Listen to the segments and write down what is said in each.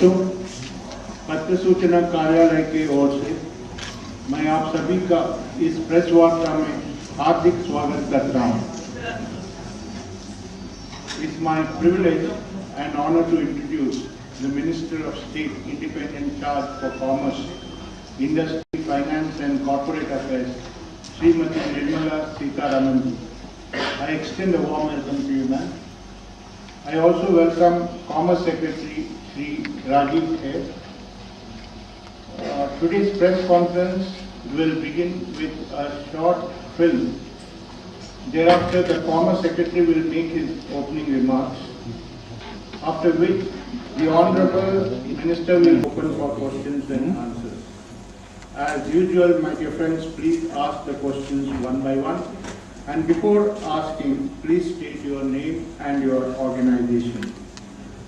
दोस्तों, पत्र सूचना कार्यालय की ओर से मैं आप सभी का इस प्रेस वार्ता में हार्दिक स्वागत करता हूं। It's my privilege and honor to introduce the Minister of State, Independent Charge for Commerce, Industry, Finance and Corporate Affairs, Mr.Nirmal, Sita, Raman. I extend a warm welcome to you, ma'am. I also welcome Commerce Secretary Shri Rajiv here. Today's press conference will begin with a short film. Thereafter, the Commerce Secretary will make his opening remarks, after which the Honorable Minister will open for questions and answers. As usual, my dear friends, please ask the questions one by one. And before asking, please state your name and your organization.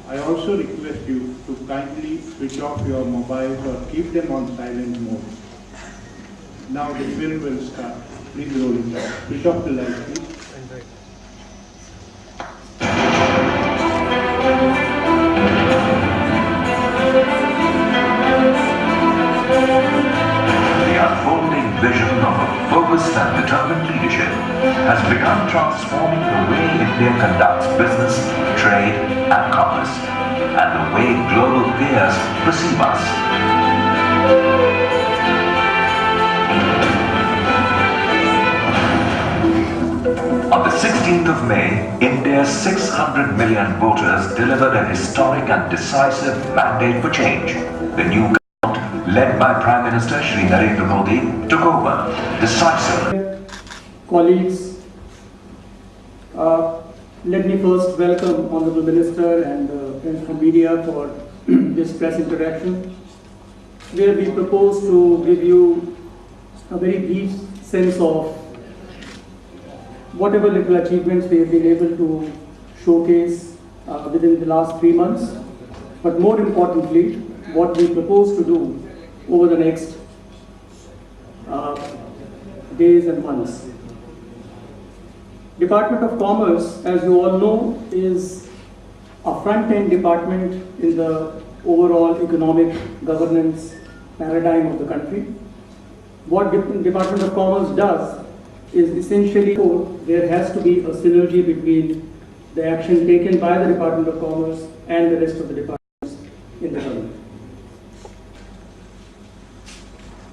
I also request you to kindly switch off your mobiles or keep them on silent mode. Now the film will start. Please roll it out. Switch off the light, please. The unfolding vision of a focused and determined leadership has begun transforming the way India conducts business, trade and commerce, and the way global peers perceive us. On the 16th of May, India's 600 million voters delivered a historic and decisive mandate for change. The new government, led by Prime Minister Shri Narendra Modi, took over decisively. Colleagues, let me first welcome Honorable Minister and friends from media for this press interaction, where we propose to give you a very brief sense of whatever little achievements we have been able to showcase within the last 3 months, but more importantly, what we propose to do over the next days and months. Department of Commerce, as you all know, is a front-end department in the overall economic governance paradigm of the country. What Department of Commerce does is essentially there has to be a synergy between the action taken by the Department of Commerce and the rest of the departments in the government.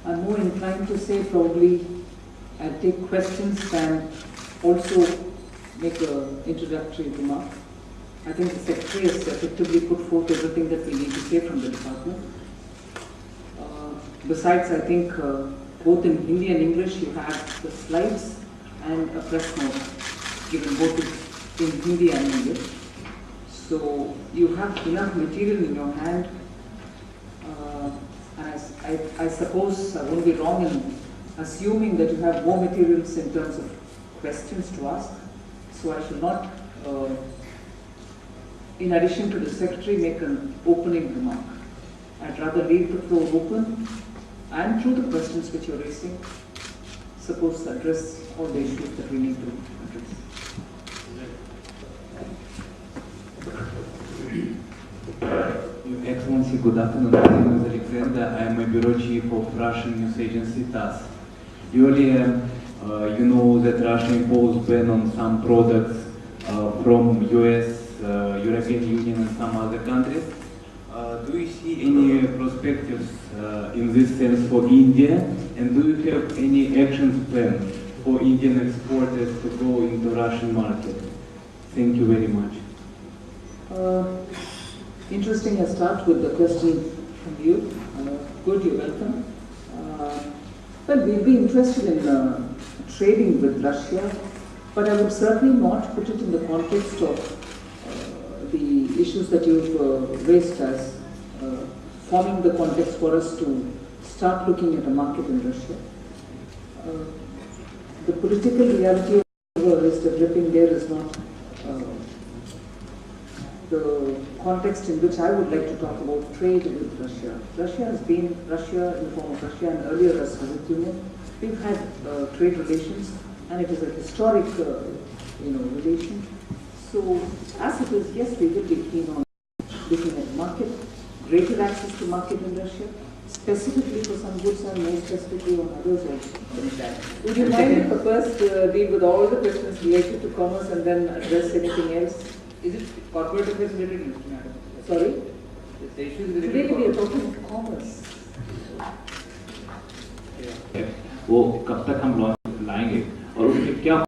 I'm more inclined to say probably I'll take questions and also make an introductory remark. I think the Secretary has effectively put forth everything that we need to say from the department. Besides, I think both in Hindi and English you have the slides and a press note given both in Hindi and English. So you have enough material in your hand, and I suppose I won't be wrong in assuming that you have more materials in terms of questions to ask. So I should not, in addition to the Secretary, make an opening remark. I'd rather leave the floor open and through the questions which you're raising, suppose to address all the issues that we need to address. Your Excellency, good afternoon. My name is Alexander. I am a bureau chief of Russian news agency TASS. Earlier, you know that Russia imposed ban on some products from US, European Union and some other countries. Do you see any perspectives in this sense for India, and do you have any actions planned for Indian exporters to go into Russian market? Thank you very much. Interesting. I start with the question from you. Good, you're welcome. Well, we'd be interested in trading with Russia, but I would certainly not put it in the context of the issues that you've raised as forming the context for us to start looking at a market in Russia. The political reality of whatever is developing there is not the context in which I would like to talk about trade with Russia. Russia has been, Russia in the form of Russia and earlier as Soviet Union, we've had trade relations, and it is a historic relation. So as it is, yes, we will be keen on looking at the market. greater access to market in Russia, specifically for some goods and more specifically on others also. Would you mind if I first deal with all the questions related to commerce and then address anything else? Is it corporate affairs related, Mr. Madam? Sorry? The issue is related Today to we are talking of commerce. वो कब तक हम launch लाएंगे और उसके क्या